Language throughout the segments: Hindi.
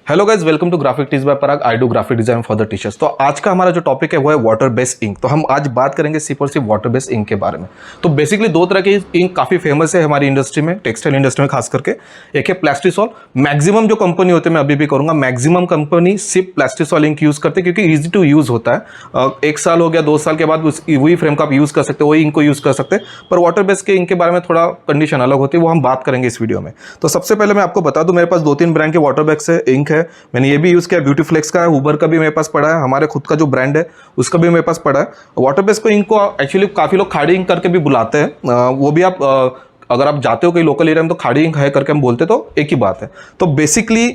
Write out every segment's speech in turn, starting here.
Hello guys, welcome to graphic tees by Parag. I do graphic design for the teachers. तो आज का हमारा जो टॉपिक है वो है वाटर बेस्ड इंक। तो हम आज बात करेंगे सिर्फ और सिर्फ वाटर बेस्ड इंक के बारे में। तो बेसिकली दो तरह की इंक काफ़ी फेमस है हमारी इंडस्ट्री में, टेक्सटाइल इंडस्ट्री में खास करके। एक है प्लास्टिसॉल। मैक्सिमम जो कंपनी होते हैं, मैं अभी भी करूँगा, मैक्सिमम कंपनी सिर्फ प्लास्टिसॉल इंक यूज़ करते हैं क्योंकि ईजी टू यूज़ होता है। 1 साल हो गया, 2 साल के बाद वही फ्रेम का आप यूज़ कर सकते हो, वही इंक को यूज़ कर सकते हैं। पर वाटर बेस्ड के इंक के बारे में थोड़ा कंडीशन अलग होती है, वो हम बात करेंगे इस वीडियो में। तो सबसे पहले मैं आपको बता दूं, मेरे पास 2-3 ब्रांड के वाटर बेस्ड इंक है। मैंने ये भी यूज़ किया, ब्यूटीफ्लेक्स का है, उबर का भी मेरे पास पड़ा है, हमारे खुद का जो ब्रांड है उसका भी मेरे पास पड़ा है। वाटर बेस्ड को इंक को एक्चुअली काफ़ी लोग खाड़ी इंक करके भी बुलाते हैं। वो भी आप अगर आप जाते हो कहीं लोकल एरिया में तो खाड़ी इंक है करके हम बोलते, तो एक ही बात है। तो बेसिकली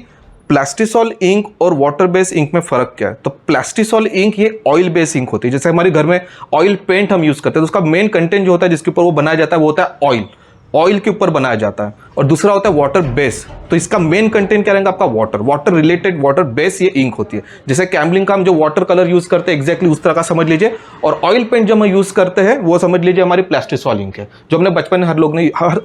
प्लास्टिसॉल इंक और वाटर बेस्ड इंक में फ़र्क क्या है? तो प्लास्टिसॉल इंक ये ऑयल बेस्ड इंक होती है। जैसे हमारे घर में ऑयल पेंट हम यूज़ करते हैं तो उसका मेन कंटेंट जो होता है जिसके ऊपर वो बनाया जाता है वो होता है ऑयल के ऊपर बनाया जाता है। और दूसरा होता है वाटर बेस। तो इसका मेन कंटेंट क्या रहेगा आपका? वाटर रिलेटेड, वाटर बेस ये इंक होती है। जैसे कैमलिन का हम जो वाटर कलर यूज करते हैं एग्जैक्टली उस तरह का समझ लीजिए। और ऑयल पेंट जो हम यूज करते हैं वो समझ लीजिए हमारी प्लास्टिसॉल इंक है, जो हमने बचपन में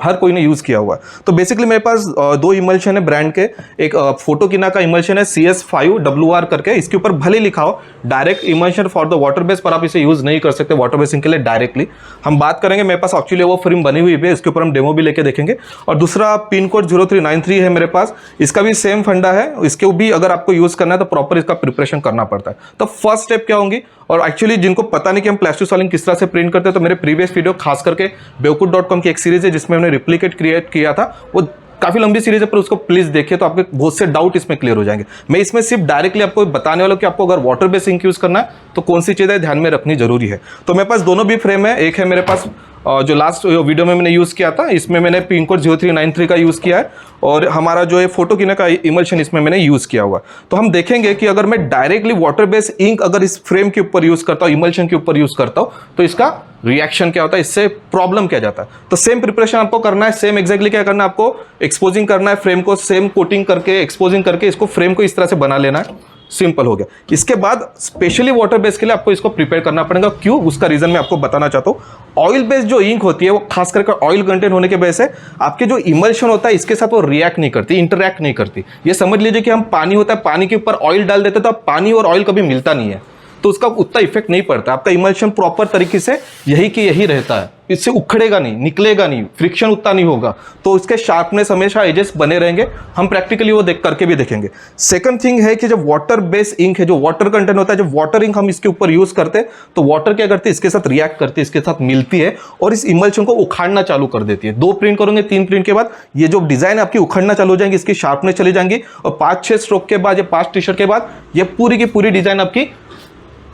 हर कोई ने यूज किया हुआ है। तो बेसिकली मेरे पास 2 इमल्शन है ब्रांड के। एक फोटोकिना का इमल्शन है CS5WR करके, इसके ऊपर भले लिखा हो direct emulsion for the water base, पर आप इसे यूज नहीं कर सकते वाटर बेस इंक के लिए डायरेक्टली। हम बात करेंगे, मेरे पास एक्चुअली वो फ्रेम बनी हुई है, इसके ऊपर हम डेमो भी लेके देखेंगे। और दूसरा पिन कोड 0393 है मेरे पास, इसका भी सेम फंडा है। इसके भी अगर आपको यूज करना है तो प्रॉपर इसका प्रिपरेशन करना पड़ता है। तो फर्स्ट स्टेप क्या होंगी? और एक्चुअली जिनको पता नहीं कि हम प्लास्टिसॉल इंक किस तरह से प्रिंट करते हैं, तो मेरे प्रीवियस वीडियो खास करके बेवकूफ.com की एक सीरीज है जिसमें हमने रिप्लिकेट क्रिएट किया था। वो काफी लंबी सीरीज है, पर उसको प्लीज देखिए तो आपके बहुत से डाउट इसमें क्लियर हो जाएंगे। मैं इसमें सिर्फ डायरेक्टली आपको बताने वाला हूं कि आपको अगर वाटर बेस्ड इंक यूज करना है तो कौन सी चीजें ध्यान में रखनी जरूरी है। तो मेरे पास दोनों भी फ्रेम है। एक है मेरे पास जो लास्ट वीडियो में मैंने यूज किया था, इसमें मैंने पिन कोड 0393 का यूज किया है। और हमारा जो है फोटोकिना का इमल्शन इसमें मैंने यूज किया हुआ। तो हम देखेंगे कि अगर मैं डायरेक्टली वाटर बेस्ड इंक अगर इस फ्रेम के ऊपर यूज करता हूं, इमल्शन के ऊपर यूज करता हूं, तो इसका रिएक्शन क्या होता है, इससे प्रॉब्लम क्या जाता है। तो सेम प्रिपरेशन आपको करना है, सेम एग्जैक्टली क्या करना है आपको, एक्सपोजिंग करना है फ्रेम को, सेम कोटिंग करके एक्सपोजिंग करके इसको फ्रेम को इस तरह से बना लेना है। सिंपल हो गया। इसके बाद स्पेशली वाटर बेस के लिए आपको इसको प्रिपेयर करना पड़ेगा। क्यों? उसका रीजन मैं आपको बताना चाहता हूं। ऑयल बेस्ड जो इंक होती है वो खास करके ऑयल कंटेंट होने की वजह से आपके जो इमल्शन होता है इसके साथ वो रिएक्ट नहीं करती, इंटरैक्ट नहीं करती। ये समझ लीजिए कि हम पानी होता है, पानी के ऊपर ऑयल डाल देते तो पानी और ऑयल कभी मिलता नहीं है, तो उसका उतना इफेक्ट नहीं पड़ता। आपका इमल्शन प्रॉपर तरीके से यही कि यही रहता है, इससे उखड़ेगा नहीं, निकलेगा नहीं, फ्रिक्शन उतना नहीं होगा। तो इसके शार्पनेस हमेशा एजेस बने रहेंगे। हम प्रैक्टिकली वो देख करके भी देखेंगे। सेकंड थिंग है कि जब वाटर बेस्ड इंक है, जो वाटर कंटेंट होता है, जब वाटर इंक हम इसके ऊपर यूज करते हैं तो वाटर क्या करती है, इसके साथ रिएक्ट करती है, इसके साथ मिलती है और इस इमल्शन को उखाड़ना चालू कर देती है। 2 प्रिंट करोगे, 3 प्रिंट के बाद ये जो डिजाइन आपकी उखड़ना चालू हो जाएंगी, इसकी शार्पनेस चली जाएंगी और 5-6 स्ट्रोक के बाद या 5 टी शर्ट के बाद ये पूरी की पूरी डिजाइन आपकी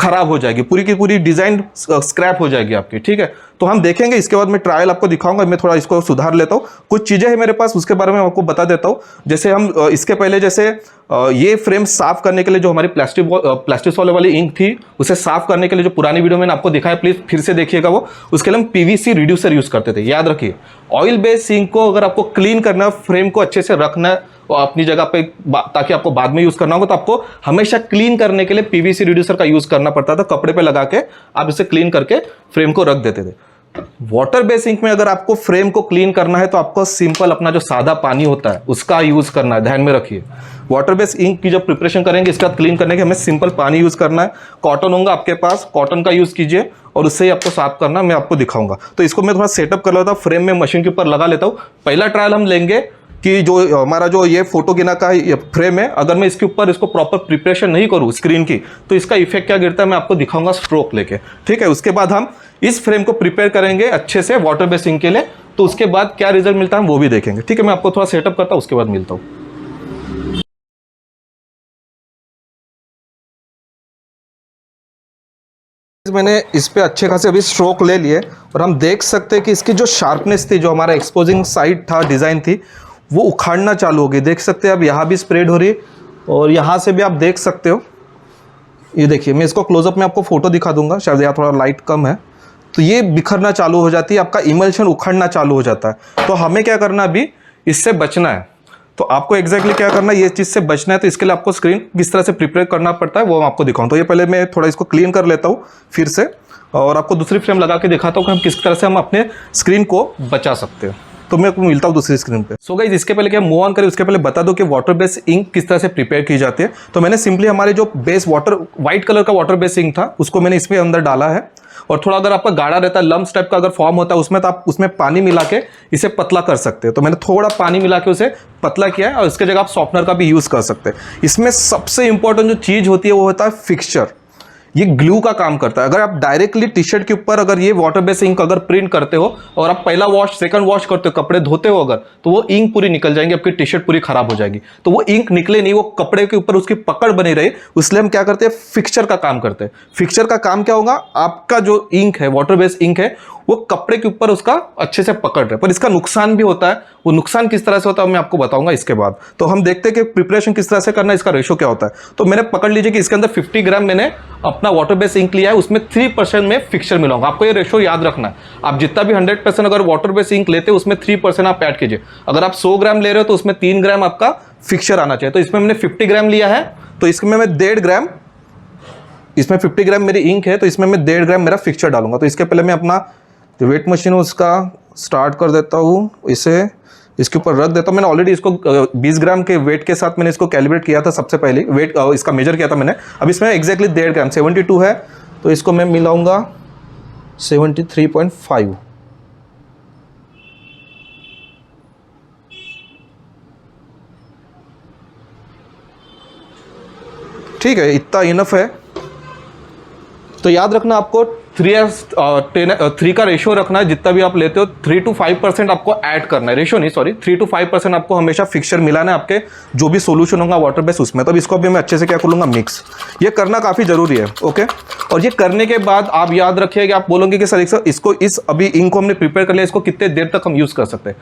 खराब हो जाएगी, पूरी की पूरी डिजाइन स्क्रैप हो जाएगी आपकी। ठीक है, तो हम देखेंगे। इसके बाद मैं ट्रायल आपको दिखाऊंगा, मैं थोड़ा इसको सुधार लेता हूँ। कुछ चीजें हैं मेरे पास, उसके बारे में आपको बता देता हूँ। जैसे हम इसके पहले जैसे ये फ्रेम साफ करने के लिए जो हमारी प्लास्टिसॉल वाली इंक थी, उसे साफ करने के लिए जो पुरानी वीडियो मैंने आपको दिखाया, प्लीज फिर से देखिएगा वो। उसके लिए हम PVC रिड्यूसर यूज करते थे। याद रखिए, ऑयल बेस्ड इंक को अगर आपको क्लीन करना, फ्रेम को अच्छे से रखना है और अपनी जगह पे ताकि आपको बाद में यूज करना होगा, तो आपको हमेशा क्लीन करने के लिए PVC रिड्यूसर का यूज करना पड़ता था। कपड़े पे लगा के आप इसे क्लीन करके फ्रेम को रख देते थे। वाटर बेस्ड इंक में अगर आपको फ्रेम को क्लीन करना है तो आपको सिंपल अपना जो सादा पानी होता है उसका यूज करना है, ध्यान में रखिए। वाटर बेस्ड इंक की जब प्रिपरेशन करेंगे, इसका क्लीन करने के हमें सिंपल पानी यूज करना है। कॉटन होगा आपके पास, कॉटन का यूज कीजिए और उससे ही आपको साफ करना, मैं आपको दिखाऊंगा। तो इसको मैं थोड़ा सेटअप कर लेता हूं, फ्रेम में मशीन के ऊपर लगा लेता हूं। पहला ट्रायल हम लेंगे कि जो हमारा जो ये फोटोकिना का फ्रेम है, अगर मैं इसके ऊपर इसको प्रॉपर प्रिपरेशन नहीं करूं स्क्रीन की, तो इसका इफेक्ट क्या गिरता है मैं आपको दिखाऊंगा स्ट्रोक लेके। ठीक है, उसके बाद हम इस फ्रेम को प्रिपेयर करेंगे अच्छे से वाटर बेस्ड इंक के लिए, तो उसके बाद क्या रिजल्ट मिलता है वो भी देखेंगे। ठीक है, मैं आपको थोड़ा सेटअप करता हूं, उसके बाद मिलता हूं। मैंने इस पे अच्छे खासे अभी स्ट्रोक ले लिए और हम देख सकते हैं कि इसकी जो शार्पनेस थी, जो हमारा एक्सपोजिंग साइड था, डिजाइन थी, वो उखाड़ना चालू हो गई। देख सकते हैं अब यहाँ भी स्प्रेड हो रही है और यहाँ से भी आप देख सकते हो। ये देखिए, मैं इसको क्लोजअप में आपको फोटो दिखा दूंगा, शायद यहाँ थोड़ा लाइट कम है, तो ये बिखरना चालू हो जाती है, आपका इमल्शन उखड़ना चालू हो जाता है। तो हमें क्या करना, अभी इससे बचना है। तो आपको एग्जैक्टली क्या करना है, ये चीज़ से बचना है। तो इसके लिए आपको स्क्रीन किस तरह से प्रिपेयर करना पड़ता है वो मैं आपको दिखाऊं। तो ये पहले मैं थोड़ा इसको क्लीन कर लेता हूँ फिर से, और आपको दूसरी फ्रेम लगा के दिखाता हूँ कि हम किस तरह से हम अपने स्क्रीन को बचा सकते हैं। तो मैं आपको मिलता हूँ दूसरी स्क्रीन पे। सो गाइस, इसके पहले क्या मूव ऑन करें उसके पहले बता दो कि वाटर बेस इंक किस तरह से प्रिपेयर की जाती है। तो मैंने सिंपली हमारे जो बेस वाटर व्हाइट कलर का वाटर बेस इंक था उसको मैंने इसमें अंदर डाला है, और थोड़ा अगर आपका गाढ़ा रहता है, लम्स टाइप का अगर फॉर्म होता है उसमें, तो आप उसमें पानी मिला के इसे पतला कर सकते हैं। तो मैंने थोड़ा पानी मिला के उसे पतला किया है, और इसके जगह आप सॉफ्टनर का भी यूज कर सकते हैं। इसमें सबसे इंपॉर्टेंट जो चीज होती है वो होता है फिक्सचर। ये ग्लू का काम करता है। अगर आप डायरेक्टली टी शर्ट के ऊपर अगर ये वाटर बेस इंक अगर प्रिंट करते हो और आप पहला वॉश सेकंड वॉश करते हो, कपड़े धोते हो अगर, तो वो इंक पूरी निकल जाएंगी, आपकी टी शर्ट पूरी खराब हो जाएगी। तो वो इंक निकले नहीं, वो कपड़े के ऊपर उसकी पकड़ बनी रहे, इसलिए हम क्या करते हैं, फिक्सचर का काम करते हैं। फिक्सचर का काम क्या होगा, आपका जो इंक है वाटर बेस इंक है वो कपड़े के ऊपर उसका अच्छे से पकड़ रहे। पर इसका नुकसान भी होता है, वो नुकसान किस तरह से होता है मैं आपको बताऊंगा इसके बाद। तो हम देखते हैं कि प्रिपरेशन किस तरह से करना है, इसका रेशो क्या होता है। तो मैंने पकड़ लीजिए कि इसके अंदर 50 ग्राम मैंने अपना वाटर बेस इंक लिया है, उसमें 3% में फिक्सचर मिलाऊंगा। आपको ये रेशो याद रखना है। आप जितना भी 100% अगर वाटर बेस इंक लेते हो उसमें 3% आप ऐड कीजिए। अगर आप 100 ग्राम ले रहे हो तो उसमें 3 ग्राम आपका फिक्सचर आना चाहिए। तो इसमें मैंने 50 ग्राम लिया है, तो इसमें मैं 1.5 ग्राम, इसमें 50 ग्राम मेरी इंक है तो इसमें मैं 1.5 ग्राम मेरा फिक्सचर डालूंगा। तो इसके पहले मैं अपना जो वेट मशीन है उसका स्टार्ट कर देता हूँ, इसे इसके ऊपर रख देता हूँ। मैंने ऑलरेडी इसको 20 ग्राम के वेट के साथ मैंने इसको कैलिब्रेट किया था सबसे पहले, वेट इसका मेजर किया था मैंने। अब इसमें एग्जैक्टली 1.5 ग्राम 72 है, तो इसको मैं मिलाऊंगा 73.5। ठीक है, इतना इनफ है। तो याद रखना आपको 3 का रेशियो रखना है। जितना भी आप लेते हो 3 to 5% आपको ऐड करना है, रेशियो नहीं सॉरी, 3 to 5% आपको हमेशा फिक्सचर मिलाना है आपके जो भी सोल्यूशन होगा वाटर बेस उसमें। तो इसको भी मैं अच्छे से क्या कर लूँगा, मिक्स। ये करना काफ़ी जरूरी है, ओके। और ये करने के बाद आप याद रखिए कि आप बोलोगे कि सर इसको इस अभी इंक को हमने प्रिपेयर कर लिया, इसको कितने देर तक हम यूज़ कर सकते हैं।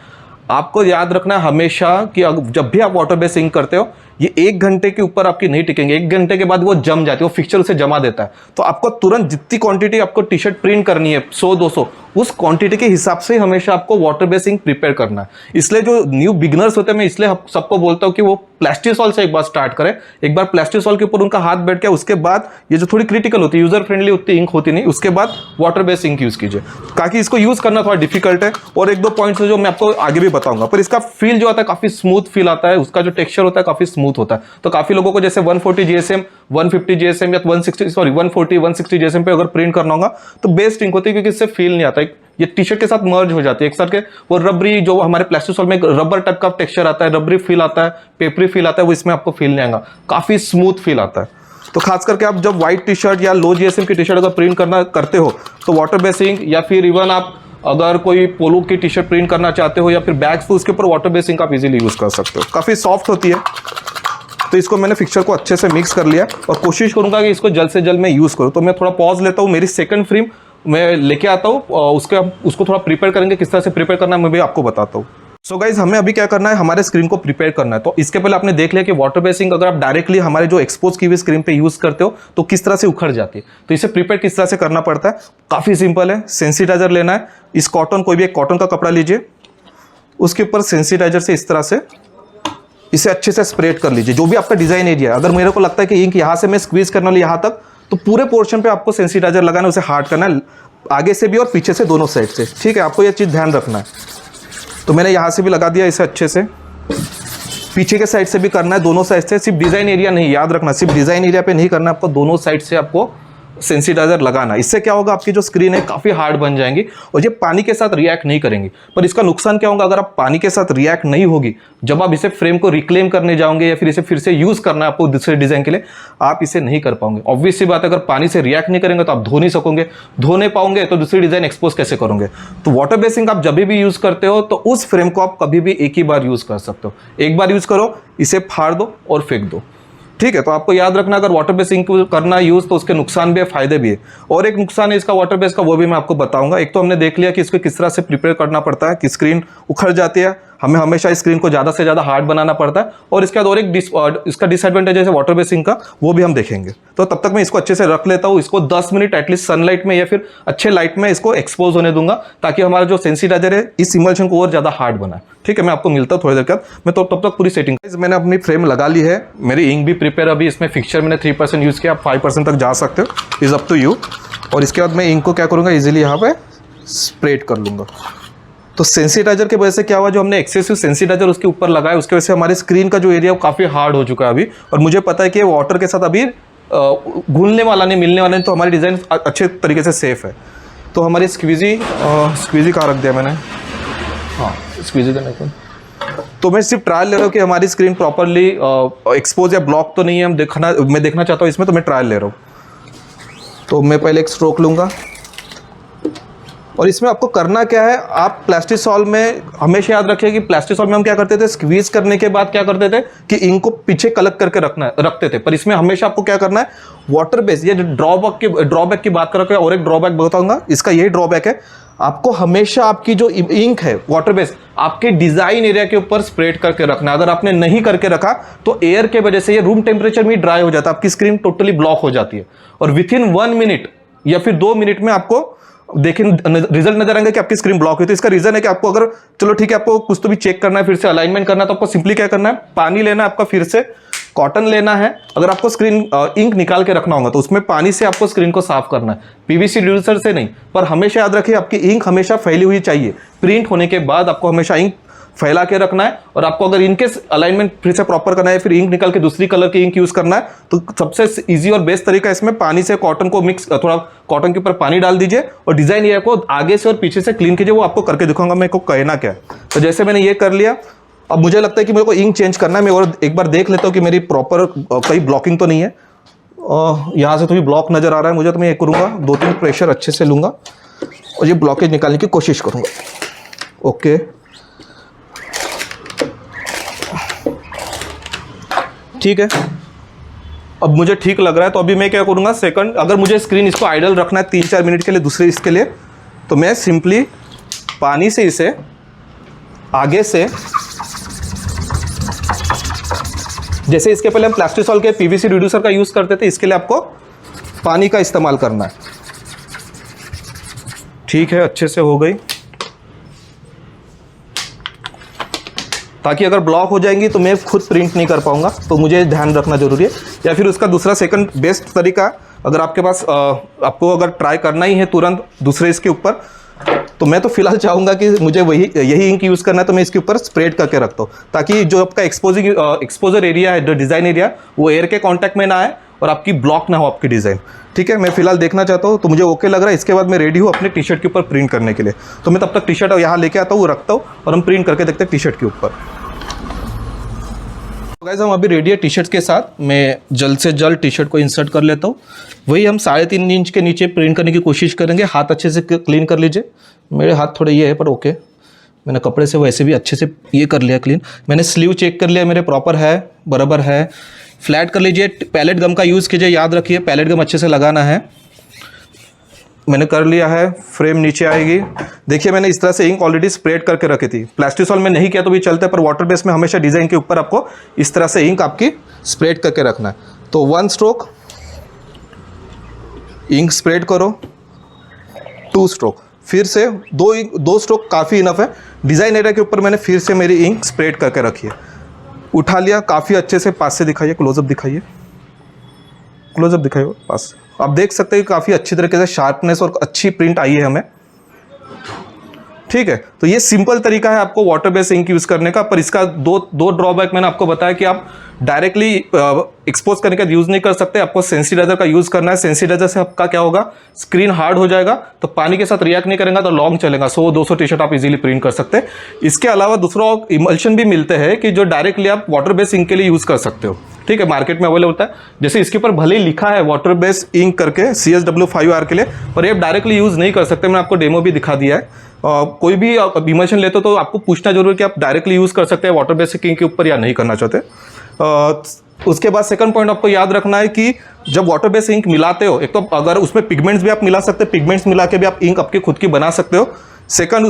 आपको याद रखना है हमेशा कि जब भी आप वाटर बेस इंक करते हो ये 1 घंटे के ऊपर आपकी नहीं टिकेंगे। 1 घंटे के बाद वो जम जाती है, वो फिक्सचर उसे जमा देता है। तो आपको तुरंत जितनी क्वांटिटी आपको टी शर्ट प्रिंट करनी है 100-200, उस क्वांटिटी के हिसाब से हमेशा आपको वाटर बेस इंक प्रिपेयर करना है। इसलिए जो न्यू बिगनर्स होते हैं मैं इसलिए सबको बोलता हूँ कि वो प्लास्टिसॉल से एक बार स्टार्ट करें। एक बार प्लास्टिसॉल के ऊपर उनका हाथ बैठ गया, उसके बाद ये जो थोड़ी क्रिटिकल होती है, यूजर फ्रेंडली उतनी इंक होती नहीं, उसके बाद वाटर बेस इंक यूज कीजिए, ताकि इसको यूज करना थोड़ा डिफिकल्ट है। और 1-2 पॉइंट्स है जो मैं आपको आगे भी बताऊंगा। पर इसका फील जो आता है काफी स्मूथ फील आता है, उसका जो टेक्सचर होता है काफी स्मूथ होता है। तो काफी लोगों को जैसे 140 GSM 150 GSM या 140 160 GSM पे अगर प्रिंट करना होगा तो बेस्ट इंक होती है, क्योंकि इससे फील नहीं आता है, ये टी शर्ट के साथ मर्ज हो जाती है एक साथ के। वो रबरी जो हमारे प्लास्टिसॉल में रबर टाइप का टेक्सचर आता है, रबरी फील आता है, पेपरी फील आता है, वो इसमें आपको फील नहीं आएगा, काफी स्मूथ फील आता है। तो खास करके आप जब व्हाइट टी शर्ट या लो GSM की टी शर्ट अगर प्रिंट करते हो तो वाटर बेस इंक, या फिर इवन आप अगर कोई पोलो की टी शर्ट प्रिंट करना चाहते हो या फिर बैग्स, तो उसके ऊपर वाटर बेस इंक आप इजीली यूज कर सकते हो, काफी सॉफ्ट होती है। तो इसको मैंने फिक्सचर को अच्छे से मिक्स कर लिया और कोशिश करूंगा कि इसको जल्द से जल्द मैं यूज करूं। तो मैं थोड़ा पॉज लेता हूं, मेरी सेकंड फ्रेम मैं लेके आता हूं, उसको थोड़ा प्रिपेयर करेंगे, किस तरह से प्रिपेयर करना है मैं भी आपको बताता हूं। सो गाइज, हमें अभी क्या करना है, हमारे स्क्रीन को प्रिपेयर करना है। तो इसके पहले आपने देख लिया कि वाटर बेस इंक अगर आप डायरेक्टली हमारे जो एक्सपोज की हुई स्क्रीन पे यूज करते हो तो किस तरह से उखड़ जाती है। तो इसे प्रिपेयर किस तरह से करना पड़ता है, काफी सिंपल है। सेंसिटाइजर लेना है, इस कॉटन, कोई भी एक कॉटन का कपड़ा लीजिए, उसके ऊपर सेंसिटाइजर से इस तरह से इसे अच्छे से स्प्रेड कर लीजिए, जो भी आपका डिजाइन एरिया है। अगर मेरे को लगता है कि इंक यहाँ से मैं स्क्वीज करने वाली यहाँ तक, तो पूरे पोर्शन पे आपको सेंसिटाइजर लगाना है, उसे हार्ड करना है, आगे से भी और पीछे से, दोनों साइड से। ठीक है, आपको यह चीज़ ध्यान रखना है। तो मैंने यहाँ से भी लगा दिया इसे अच्छे से, पीछे के साइड से भी करना है, दोनों साइड से। सिर्फ डिजाइन एरिया नहीं, याद रखना, सिर्फ डिजाइन एरिया पे नहीं करना, आपको दोनों साइड से आपको सेंसिटाइजर लगाना। इससे क्या होगा, आपकी जो स्क्रीन है काफी हार्ड बन जाएंगी और ये पानी के साथ रिएक्ट नहीं करेंगी। पर इसका नुकसान क्या होगा, अगर आप पानी के साथ रिएक्ट नहीं होगी, जब आप इसे फ्रेम को रिक्लेम करने जाओगे या फिर इसे फिर से यूज करना है आपको दूसरे डिजाइन के लिए, आप इसे नहीं कर पाओगे। ऑब्वियस सी बात है, अगर पानी से रिएक्ट नहीं करेंगे तो आप धो नहीं सकोगे, धो नहीं पाओगे तो दूसरी डिजाइन एक्सपोज कैसे करोगे। तो वाटर बेस इंक आप जब भी यूज करते हो तो उस फ्रेम को आप कभी भी एक ही बार यूज कर सकते हो। एक बार यूज करो, इसे फाड़ दो और फेंक दो। ठीक है, तो आपको याद रखना, अगर वाटर बेस इंक करना यूज तो उसके नुकसान भी है, फायदे भी है। और एक नुकसान है इसका वाटर बेस का, वो भी मैं आपको बताऊंगा। एक तो हमने देख लिया कि इसको किस तरह से प्रिपेयर करना पड़ता है, कि स्क्रीन उखड़ जाती है, हमें हमेशा स्क्रीन को ज्यादा से ज्यादा हार्ड बनाना पड़ता है। और इसके बाद और एक इसका डिसएडवांटेज है वाटर बेस इंक का, वो भी हम देखेंगे। तो तब तक मैं इसको अच्छे से रख लेता हूँ, इसको 10 मिनट एटलीस्ट सनलाइट में या फिर अच्छे लाइट में इसको एक्सपोज होने दूंगा, ताकि हमारा जो सेंसिटाइजर है इस इमल्शन को और ज्यादा हार्ड बनाए। ठीक है, मैं आपको मिलता हूँ थोड़ी देर बाद। मैं तो तब तक पूरी सेटिंग मैंने अपनी फ्रेम लगा ली है, मेरी इंक भी प्रिपेयर, अभी इसमें फिक्सचर मैंने 3% यूज किया, आप 5% तक जा सकते हो, इज अप टू यू। और इसके बाद मैं इंक को क्या करूँगा, इजीली यहाँ पे स्प्रेड कर लूँगा। तो सेंसिटाइजर की वजह से क्या हुआ, जो हमने एक्सेसिव सेंसिटाइजर उसके ऊपर लगाया उसकी वजह से हमारी स्क्रीन का जो एरिया वो काफ़ी हार्ड हो चुका है अभी, और मुझे पता है कि वाटर के साथ अभी घुलने वाला नहीं, मिलने वाला नहीं, तो हमारी डिज़ाइन अच्छे तरीके से सेफ है। तो हमारी स्क्वीजी कहाँ रख दिया मैंने, हाँ स्क्वीजी करने को, तो मैं सिर्फ ट्रायल ले रहा हूँ कि हमारी स्क्रीन प्रॉपरली एक्सपोज या ब्लॉक तो नहीं है, मैं देखना चाहता हूँ इसमें, तो मैं ट्रायल ले रहा हूँ। तो मैं पहले एक स्ट्रोक लूँगा, और इसमें आपको करना क्या है, आप प्लास्टिसॉल में हमेशा याद रखिए कि प्लास्टिसॉल में हम क्या करते थे, स्क्वीज करने के बाद क्या करते थे कि इंक को पीछे कलेक्ट करके रखते थे, पर इसमें हमेशा आपको क्या करना है, वाटर बेस, ये ड्रॉबैक की बात कर रहा हूँ, और एक ड्रॉबैक बताऊंगा, इसका यही ड्रॉबैक है, आपको हमेशा आपकी जो इंक है वाटर बेस आपके डिजाइन एरिया के ऊपर स्प्रेड करके रखना। अगर आपने नहीं करके रखा तो एयर के वजह से ये रूम टेम्परेचर में ड्राई हो जाता है, आपकी स्क्रीन टोटली ब्लॉक हो जाती है, और विथ इन 1 मिनट या फिर 2 मिनट में आपको देखिए रिजल्ट नजर आएंगे कि आपकी स्क्रीन ब्लॉक हुई। तो इसका रीजन है कि आपको अगर चलो ठीक है आपको कुछ तो भी चेक करना है, फिर से अलाइनमेंट करना है, तो आपको सिंपली क्या करना है, पानी लेना है आपका, फिर से कॉटन लेना है। अगर आपको स्क्रीन इंक निकाल के रखना होगा तो उसमें पानी से आपको स्क्रीन को साफ करना है, पीवीसी डिफ्यूजर से नहीं। पर हमेशा याद रखिए आपकी इंक हमेशा फैली हुई चाहिए, प्रिंट होने के बाद आपको हमेशा इंक फैला के रखना है। और आपको अगर इनके अलाइनमेंट फिर से प्रॉपर करना है, फिर इंक निकाल के दूसरी कलर की इंक यूज करना है, तो सबसे इजी और बेस्ट तरीका इसमें पानी से कॉटन को मिक्स, थोड़ा कॉटन के ऊपर पानी डाल दीजिए और डिजाइन एरिया को आगे से और पीछे से क्लीन कीजिए। वो आपको करके दिखाऊंगा मैं को कहना क्या। तो जैसे मैंने ये कर लिया, अब मुझे लगता है कि मेरे को इंक चेंज करना है। मैं और एक बार देख लेता हूँ कि मेरी प्रॉपर कहीं ब्लॉकिंग तो नहीं है। यहाँ से थोड़ी ब्लॉक नजर आ रहा है मुझे, तो मैं ये करूँगा 2-3 प्रेशर अच्छे से लूँगा और ये ब्लॉकेज निकालने की कोशिश करूँगा। ओके, ठीक है, अब मुझे ठीक लग रहा है। तो अभी मैं क्या करूँगा, सेकंड अगर मुझे स्क्रीन इसको आइडल रखना है 3-4 मिनट के लिए दूसरे इसके लिए, तो मैं सिंपली पानी से इसे आगे से, जैसे इसके पहले हम प्लास्टिसॉल के पीवीसी रिड्यूसर का यूज़ करते थे, इसके लिए आपको पानी का इस्तेमाल करना है। ठीक है, अच्छे से हो गई, ताकि अगर ब्लॉक हो जाएंगी तो मैं खुद प्रिंट नहीं कर पाऊंगा, तो मुझे ध्यान रखना जरूरी है। या फिर उसका दूसरा सेकंड बेस्ट तरीका, अगर आपके पास आपको अगर ट्राई करना ही है तुरंत दूसरे इसके ऊपर, तो मैं तो फिलहाल चाहूँगा कि मुझे यही इंक यूज़ करना है, तो मैं इसके ऊपर स्प्रेड करके रखता हूँ, ताकि जो आपका एक्सपोजर एरिया है, जो डिज़ाइन एरिया, वो एयर के कॉन्टैक्ट में ना आए और आपकी ब्लॉक ना हो आपकी डिज़ाइन। ठीक है, मैं फिलहाल देखना चाहता हूँ, तो मुझे ओके लग रहा है। इसके बाद मैं रेडी हूँ अपने टी शर्ट के ऊपर प्रिंट करने के लिए। तो मैं तब तक टी शर्ट यहाँ लेके आता हूँ, रखता हूँ और हम प्रिंट करके देखते हैं टी शर्ट के ऊपर। तो गाइस, हम अभी रेडी है टी शर्ट के साथ। मैं जल्द से जल्द टी शर्ट को इंसर्ट कर लेता हूँ। वही हम 3.5 इंच के नीचे प्रिंट करने की कोशिश करेंगे। हाथ अच्छे से क्लीन कर लीजिए। मेरे हाथ थोड़े ये है, पर ओके, मैंने कपड़े से वैसे भी अच्छे से ये कर लिया क्लीन। मैंने स्लीव चेक कर लिया, मेरे प्रॉपर है, बराबर है। फ्लैट कर लीजिए, पैलेट गम का यूज़ कीजिए, याद रखिए पैलेट गम अच्छे से लगाना है। मैंने कर लिया है, फ्रेम नीचे आएगी। देखिए मैंने इस तरह से इंक ऑलरेडी स्प्रेड करके रखी थी। प्लास्टिसॉल में नहीं किया तो भी चलता है, पर वाटर बेस में हमेशा डिज़ाइन के ऊपर आपको इस तरह से इंक आपकी स्प्रेड करके रखना है। तो 1 स्ट्रोक इंक स्प्रेड करो, 2 स्ट्रोक, फिर से 2 स्ट्रोक काफ़ी इनफ है। डिज़ाइन एरिया के ऊपर मैंने फिर से मेरी इंक स्प्रेड करके रखी है। उठा लिया, काफ़ी अच्छे से पास से दिखाइए, क्लोजअप दिखाइए, क्लोजअप दिखाइए पास। आप देख सकते हैं काफ़ी अच्छी तरीके से शार्पनेस और अच्छी प्रिंट आई है हमें। ठीक है, तो ये सिंपल तरीका है आपको वाटर बेस इंक यूज़ करने का। पर इसका दो ड्रॉबैक मैंने आपको बताया कि आप डायरेक्टली एक्सपोज करने का यूज़ नहीं कर सकते, आपको सेंसिटाइजर का यूज़ करना है। सेंसिटाइजर से आपका क्या होगा, स्क्रीन हार्ड हो जाएगा, तो पानी के साथ रिएक्ट नहीं करेगा, तो लॉन्ग चलेगा। 100-200 टी शर्ट आप इजीली प्रिंट कर सकते हैं। इसके अलावा दूसरा इमल्शन भी मिलते हैं कि जो डायरेक्टली आप वाटर बेस इंक के लिए यूज़ कर सकते हो। ठीक है, मार्केट में अवेलेबल होता है। जैसे इसके ऊपर भले ही लिखा है वाटर बेस इंक करके CSW5R के लिए, पर ये आप डायरेक्टली यूज़ नहीं कर सकते। मैंने आपको डेमो भी दिखा दिया है। कोई भी इमल्शन लेते हो तो आपको पूछना जरूर कि आप डायरेक्टली यूज़ कर सकते हैं वाटर बेस इंक के ऊपर या नहीं करना चाहते। उसके बाद सेकंड पॉइंट आपको याद रखना है कि जब वाटर बेस इंक मिलाते हो, एक तो अगर उसमें पिगमेंट्स भी आप मिला सकते हैं, पिगमेंट्स मिला के भी आप इंक आपकी खुद की बना सकते हो।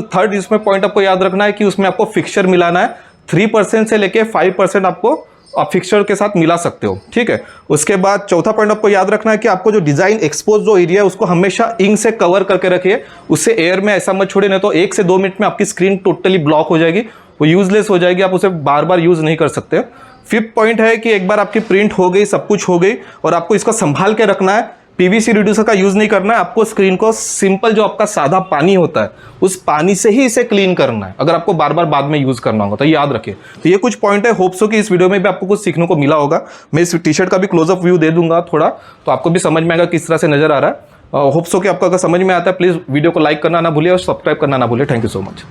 थर्ड इसमें पॉइंट आपको याद रखना है कि उसमें आपको फिक्सचर मिलाना है। 3% से लेके 5% आपको आप फिक्सचर के साथ मिला सकते हो। ठीक है, उसके बाद चौथा पॉइंट आपको याद रखना है कि आपको जो डिजाइन एक्सपोज जो एरिया है उसको हमेशा इंक से कवर करके रखिए, उससे एयर में ऐसा मत छोड़े, नहीं तो 1 से 2 मिनट में आपकी स्क्रीन टोटली ब्लॉक हो जाएगी, वो यूजलेस हो जाएगी, आप उसे बार बार यूज नहीं कर सकते। 5th पॉइंट है कि एक बार आपकी प्रिंट हो गई, सब कुछ हो गई, और आपको इसको संभाल के रखना है। पीवीसी रिड्यूसर का यूज नहीं करना है आपको। स्क्रीन को सिंपल जो आपका सादा पानी होता है उस पानी से ही इसे क्लीन करना है, अगर आपको बार बार बाद में यूज करना होगा तो याद रखिए। तो ये कुछ पॉइंट है, होप सो कि इस वीडियो में भी आपको कुछ सीखने को मिला होगा। मैं इस टी शर्ट का भी क्लोजअप व्यू दे दूंगा थोड़ा, तो आपको भी समझ में आएगा किस तरह से नजर आ रहा है। होप सो कि आपको अगर समझ में आता है, प्लीज वीडियो को लाइक करना ना भूलिए और सब्सक्राइब करना ना भूलिए। Thank you so much.